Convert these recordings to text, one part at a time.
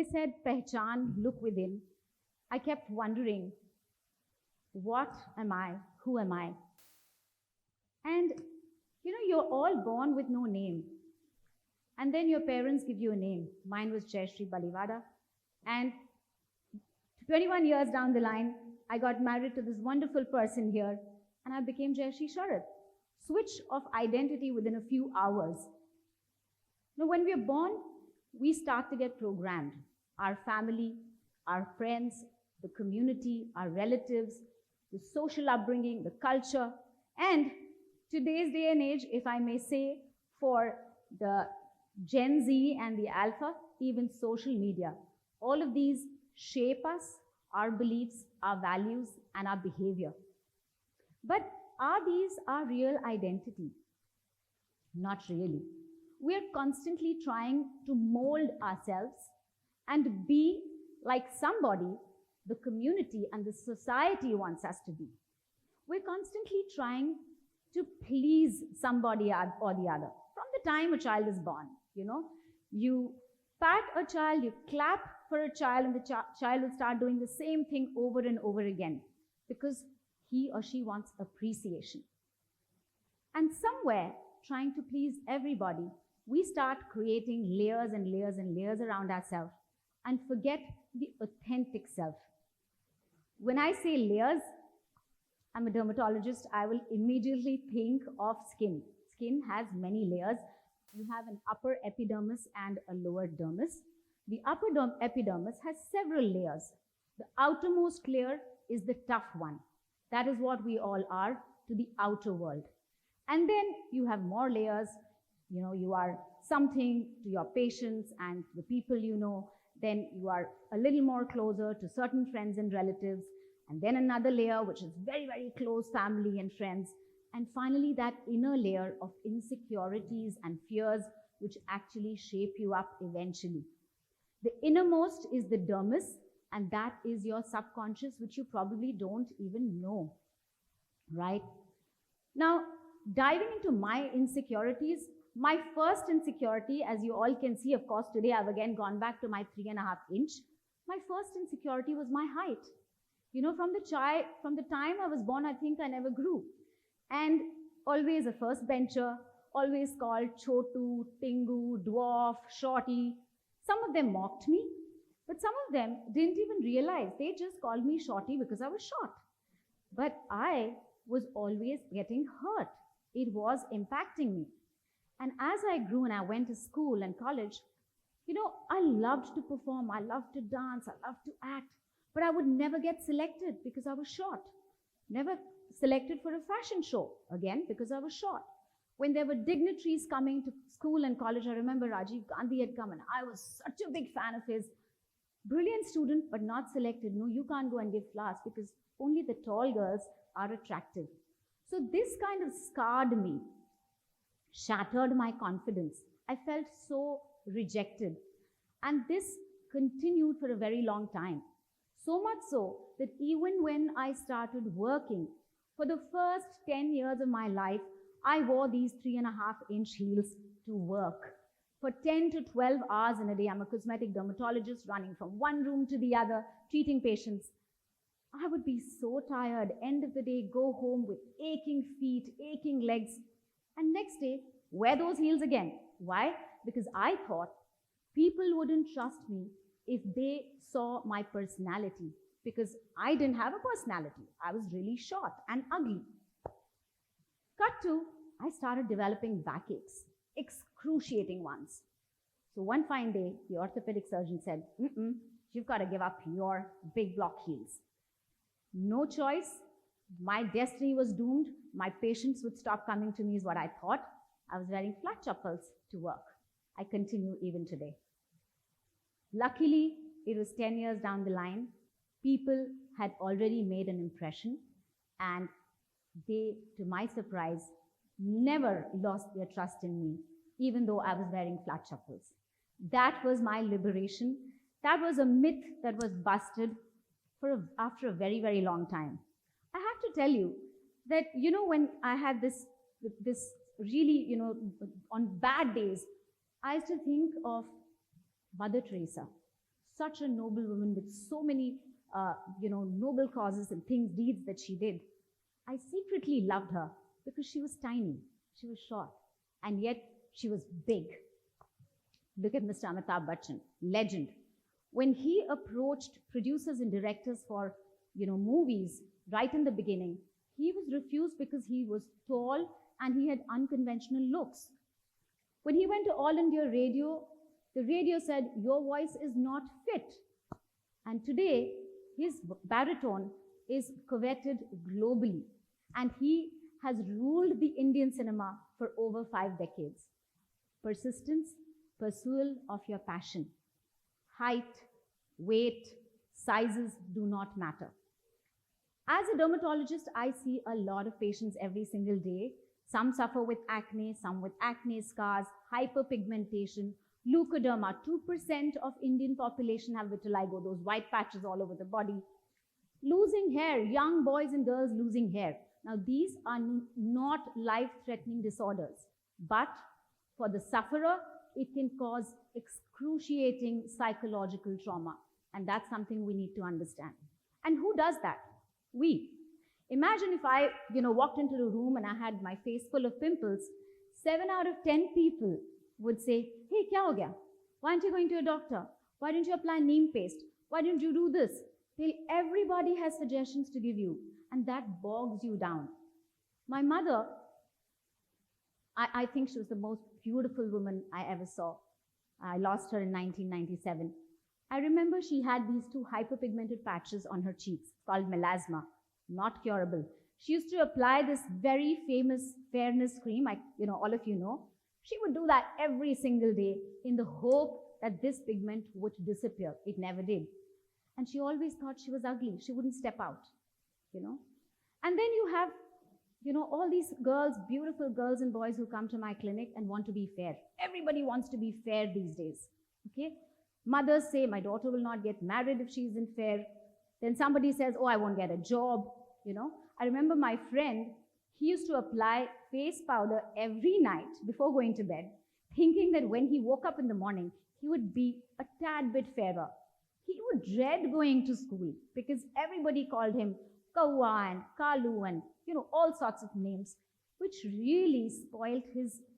they said, "Pehchan, look within," I kept wondering, what am I? Who am I? And you're all born with no name. And then your parents give you a name. Mine was Jaishree Balivada. And 21 years down the line, I got married to this wonderful person here, and I became Jaishree Sharad. Switch of identity within a few hours. Now, when we are born, we start to get programmed. Our family, our friends, the community, our relatives, the social upbringing, the culture, and today's day and age, if I may say, for the Gen Z and the Alpha, even social media. All of these shape us, our beliefs, our values, and our behavior. But are these our real identity? Not really. We are constantly trying to mold ourselves and be like somebody the community and the society wants us to be. We're constantly trying to please somebody or the other. From the time a child is born, you pat a child, you clap for a child, and the child will start doing the same thing over and over again because he or she wants appreciation. And somewhere, trying to please everybody, we start creating layers and layers and layers around ourselves and forget the authentic self. When I say layers, I'm a dermatologist, I will immediately think of skin. Skin has many layers. You have an upper epidermis and a lower dermis. The upper epidermis has several layers. The outermost layer is the tough one. That is what we all are to the outer world. And then you have more layers. You are something to your patients and the people you know. Then you are a little more closer to certain friends and relatives. And then another layer, which is very, very close family and friends. And finally, that inner layer of insecurities and fears, which actually shape you up eventually. The innermost is the dermis, and that is your subconscious, which you probably don't even know, right? Now, diving into my insecurities, my first insecurity, as you all can see, of course, today I've again gone back to my 3.5 inch. My first insecurity was my height. From the time I was born, I think I never grew. And always a first bencher, always called Chotu, Tingu, Dwarf, Shorty. Some of them mocked me, but some of them didn't even realize. They just called me Shorty because I was short. But I was always getting hurt. It was impacting me. And as I grew and I went to school and college, I loved to perform, I loved to dance, I loved to act, but I would never get selected because I was short. Never selected for a fashion show, again, because I was short. When there were dignitaries coming to school and college, I remember Rajiv Gandhi had come and I was such a big fan of his. Brilliant student, but not selected. No, you can't go and give class because only the tall girls are attractive. So this kind of scarred me, shattered my confidence. I felt so rejected. And this continued for a very long time. So much so that even when I started working, for the first 10 years of my life, I wore these 3.5 inch heels to work. For 10 to 12 hours in a day, I'm a cosmetic dermatologist running from one room to the other, treating patients. I would be so tired, end of the day, go home with aching feet, aching legs, and next day, wear those heels again. Why? Because I thought people wouldn't trust me if they saw my personality, because I didn't have a personality. I was really short and ugly. Cut to, I started developing backaches, excruciating ones. So one fine day, the orthopedic surgeon said, you've got to give up your big block heels. No choice. My destiny was doomed. My patients would stop coming to me is what I thought. I was wearing flat chappals to work. I continue even today. Luckily, it was 10 years down the line. People had already made an impression, and they, to my surprise, never lost their trust in me, even though I was wearing flat chappals. That was my liberation. That was a myth that was busted after a very, very long time. I have to tell you that, when I had this really, on bad days, I used to think of Mother Teresa. such a noble woman with so many, noble causes and deeds that she did. I secretly loved her because she was tiny, she was short, and yet she was big. Look at Mr. Amitabh Bachchan, legend. When he approached producers and directors for, movies right in the beginning, he was refused because he was tall and he had unconventional looks. When he went to All India Radio, the radio said, your voice is not fit. And today, his baritone is coveted globally. And he has ruled the Indian cinema for over 5 decades. Persistence, pursuit of your passion. Height, weight, sizes do not matter. As a dermatologist, I see a lot of patients every single day. Some suffer with acne, some with acne scars, hyperpigmentation, leukoderma. 2% of Indian population have vitiligo, those white patches all over the body. Losing hair, young boys and girls losing hair. Now, these are not life-threatening disorders, but for the sufferer, it can cause excruciating psychological trauma. And that's something we need to understand. And who does that? We. Imagine if I, walked into a room and I had my face full of pimples, 7 out of 10 people would say, hey, kya ho gaya? Why aren't you going to a doctor? Why didn't you apply neem paste? Why didn't you do this? Everybody has suggestions to give you, and that bogs you down. My mother, I think she was the most beautiful woman I ever saw. I lost her in 1997. I remember she had these 2 hyperpigmented patches on her cheeks called melasma, not curable. She used to apply this very famous fairness cream, all of you know. She would do that every single day in the hope that this pigment would disappear. It never did. And she always thought she was ugly. She wouldn't step out, And then you have, all these girls, beautiful girls and boys who come to my clinic and want to be fair. Everybody wants to be fair these days, okay? Mothers say, my daughter will not get married if she isn't fair. Then somebody says, oh, I won't get a job, I remember my friend, he used to apply face powder every night before going to bed, thinking that when he woke up in the morning, he would be a tad bit fairer. He would dread going to school because everybody called him Kawa and Kalu and, all sorts of names, which really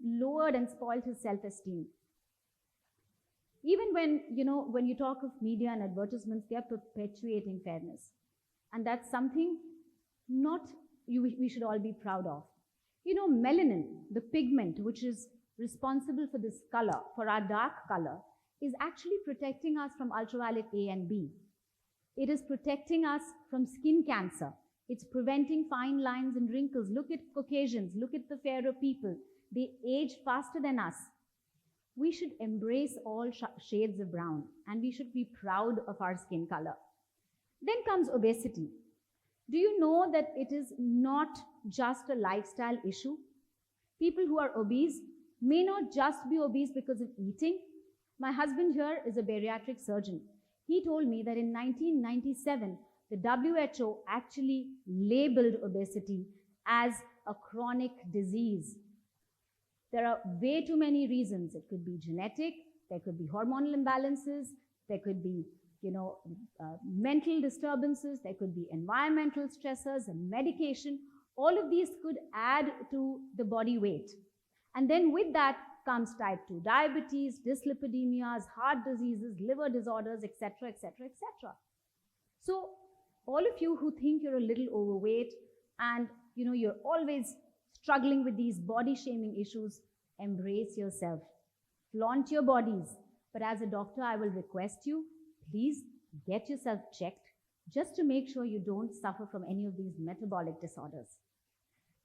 lowered and spoiled his self-esteem. Even when you talk of media and advertisements, they are perpetuating fairness. And that's something we should all be proud of. Melanin, the pigment which is responsible for this color, for our dark color, is actually protecting us from ultraviolet A and B. It is protecting us from skin cancer. It's preventing fine lines and wrinkles. Look at Caucasians, look at the fairer people. They age faster than us. We should embrace all shades of brown, and we should be proud of our skin color. Then comes obesity. Do you know that it is not just a lifestyle issue? People who are obese may not just be obese because of eating. My husband here is a bariatric surgeon. He told me that in 1997, the WHO actually labeled obesity as a chronic disease. There are way too many reasons. It could be genetic, there could be hormonal imbalances, there could be mental disturbances, there could be environmental stressors and medication. All of these could add to the body weight. And then with that comes type 2 diabetes, dyslipidemias, heart diseases, liver disorders, etc., etc., etc. So all of you who think you're a little overweight and you're always struggling with these body shaming issues, embrace yourself. Flaunt your bodies. But as a doctor, I will request you, please get yourself checked just to make sure you don't suffer from any of these metabolic disorders.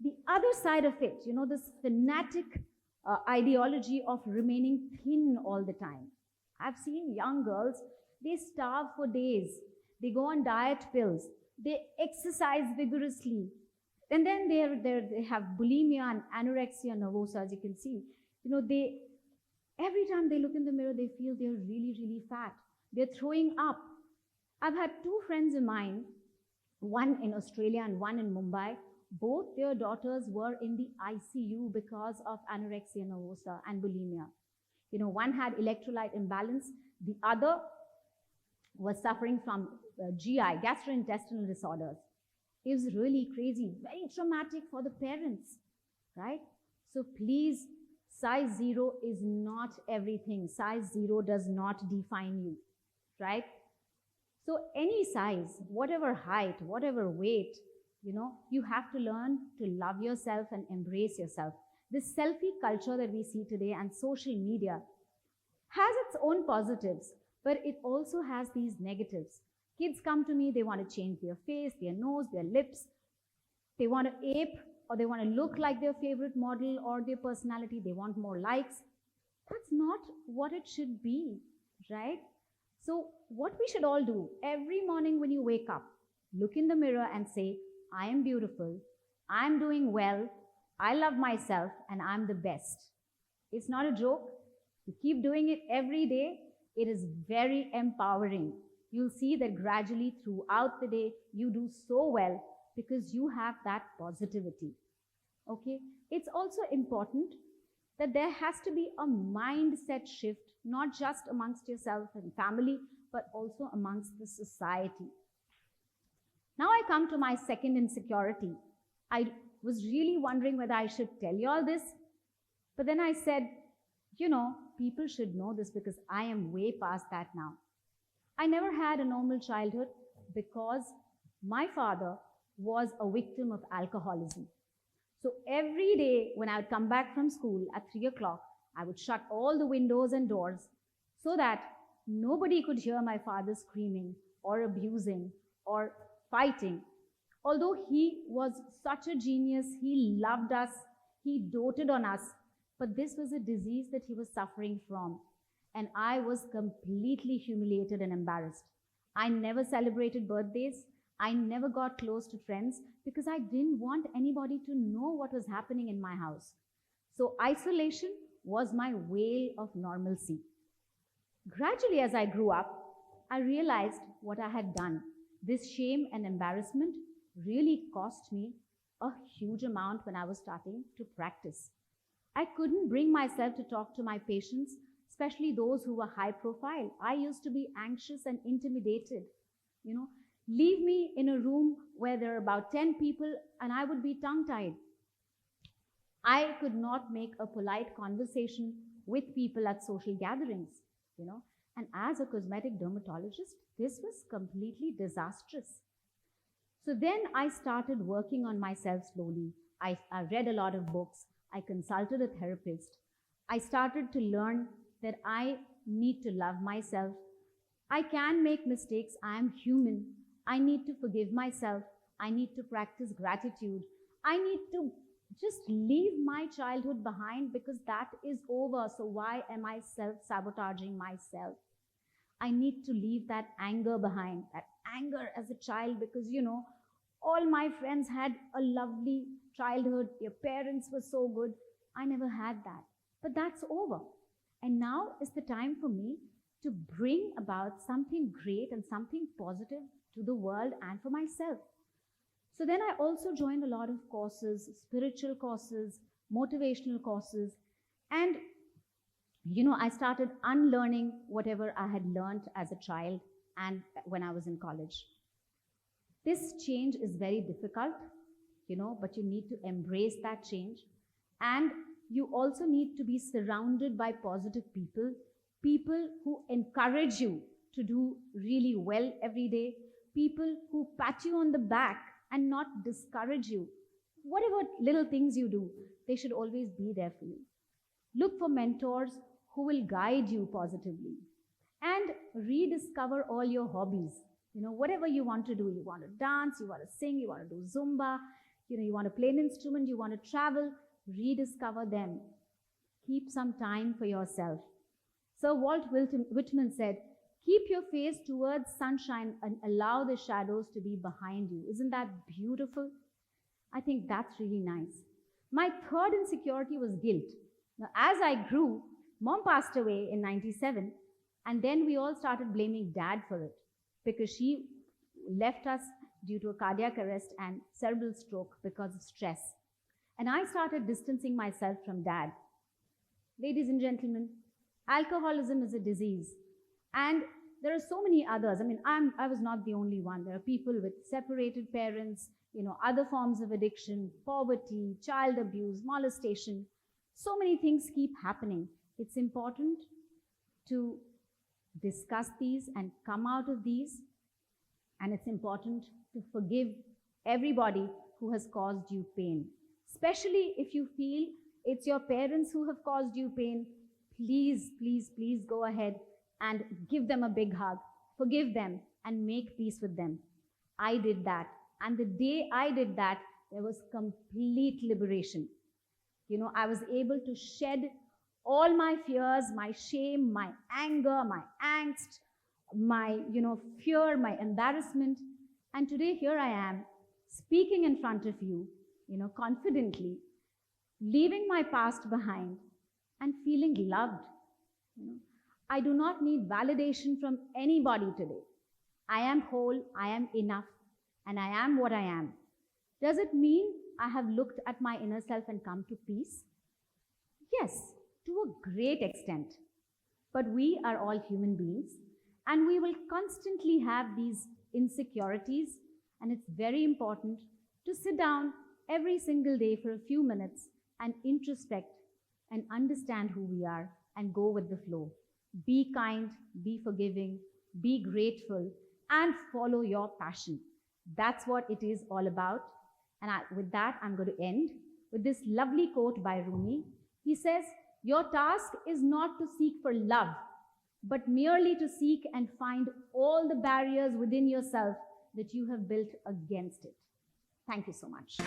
The other side of it, this fanatic ideology of remaining thin all the time. I've seen young girls, they starve for days. They go on diet pills. They exercise vigorously. And then they have bulimia and anorexia nervosa, as you can see. Every time they look in the mirror, they feel they're really, really fat. They're throwing up. I've had 2 friends of mine, one in Australia and one in Mumbai. Both their daughters were in the ICU because of anorexia nervosa and bulimia. One had electrolyte imbalance. The other was suffering from GI, gastrointestinal disorders. It was really crazy, very traumatic for the parents, right? So please, size 0 is not everything. Size 0 does not define you, right? So any size, whatever height, whatever weight, you have to learn to love yourself and embrace yourself. This selfie culture that we see today and social media has its own positives, but it also has these negatives. Kids come to me, they want to change their face, their nose, their lips. They want to ape or they want to look like their favorite model or their personality. They want more likes. That's not what it should be, right? So what we should all do, every morning when you wake up, look in the mirror and say, I am beautiful, I'm doing well, I love myself, and I'm the best. It's not a joke. You keep doing it every day. It is very empowering. You'll see that gradually throughout the day, you do so well because you have that positivity. Okay? It's also important that there has to be a mindset shift, not just amongst yourself and family, but also amongst the society. Now I come to my second insecurity. I was really wondering whether I should tell you all this, but then I said, people should know this because I am way past that now. I never had a normal childhood because my father was a victim of alcoholism. So every day when I would come back from school at 3 o'clock, I would shut all the windows and doors so that nobody could hear my father screaming or abusing or fighting. Although he was such a genius, he loved us, he doted on us, but this was a disease that he was suffering from. And I was completely humiliated and embarrassed. I never celebrated birthdays. I never got close to friends because I didn't want anybody to know what was happening in my house. So isolation was my way of normalcy. Gradually, as I grew up, I realized what I had done. This shame and embarrassment really cost me a huge amount when I was starting to practice. I couldn't bring myself to talk to my patients, especially those who were high profile. I used to be anxious and intimidated. Leave me in a room where there are about 10 people and I would be tongue-tied. I could not make a polite conversation with people at social gatherings, And as a cosmetic dermatologist, this was completely disastrous. So then I started working on myself slowly. I read a lot of books. I consulted a therapist. I started to learn that I need to love myself. I can make mistakes. I am human. I need to forgive myself. I need to practice gratitude. I need to just leave my childhood behind because that is over. So why am I self-sabotaging myself? I need to leave that anger behind, that anger as a child because, all my friends had a lovely childhood. Your parents were so good. I never had that. But that's over. And now is the time for me to bring about something great and something positive to the world and for myself. So then I also joined a lot of courses, spiritual courses, motivational courses, and I started unlearning whatever I had learned as a child and when I was in college. This change is very difficult, but you need to embrace that change. And you also need to be surrounded by positive people, people who encourage you to do really well every day, people who pat you on the back and not discourage you. Whatever little things you do, they should always be there for you. Look for mentors who will guide you positively and rediscover all your hobbies. Whatever you want to do, you want to dance, you want to sing, you want to do Zumba, you want to play an instrument, you want to travel, rediscover them. Keep some time for yourself. Sir Walt Whitman said, keep your face towards sunshine and allow the shadows to be behind you. Isn't that beautiful? I think that's really nice. My third insecurity was guilt. Now, as I grew, Mom passed away in 97, and then we all started blaming Dad for it because she left us due to a cardiac arrest and cerebral stroke because of stress. And I started distancing myself from Dad. Ladies and gentlemen, alcoholism is a disease. And there are so many others. I mean, I was not the only one. There are people with separated parents, other forms of addiction, poverty, child abuse, molestation. So many things keep happening. It's important to discuss these and come out of these. And it's important to forgive everybody who has caused you pain. Especially if you feel it's your parents who have caused you pain, please, please, please go ahead and give them a big hug. Forgive them and make peace with them. I did that. And the day I did that, there was complete liberation. I was able to shed all my fears, my shame, my anger, my angst, my, fear, my embarrassment. And today here I am, speaking in front of you, confidently, leaving my past behind and feeling loved. I do not need validation from anybody today. I am whole, I am enough, and I am what I am. Does it mean I have looked at my inner self and come to peace? Yes, to a great extent. But we are all human beings, and we will constantly have these insecurities, and it's very important to sit down every single day for a few minutes and introspect and understand who we are and go with the flow. Be kind, be forgiving, be grateful, and follow your passion. That's what it is all about. And with that, I'm going to end with this lovely quote by Rumi. He says, "Your task is not to seek for love, but merely to seek and find all the barriers within yourself that you have built against it." Thank you so much.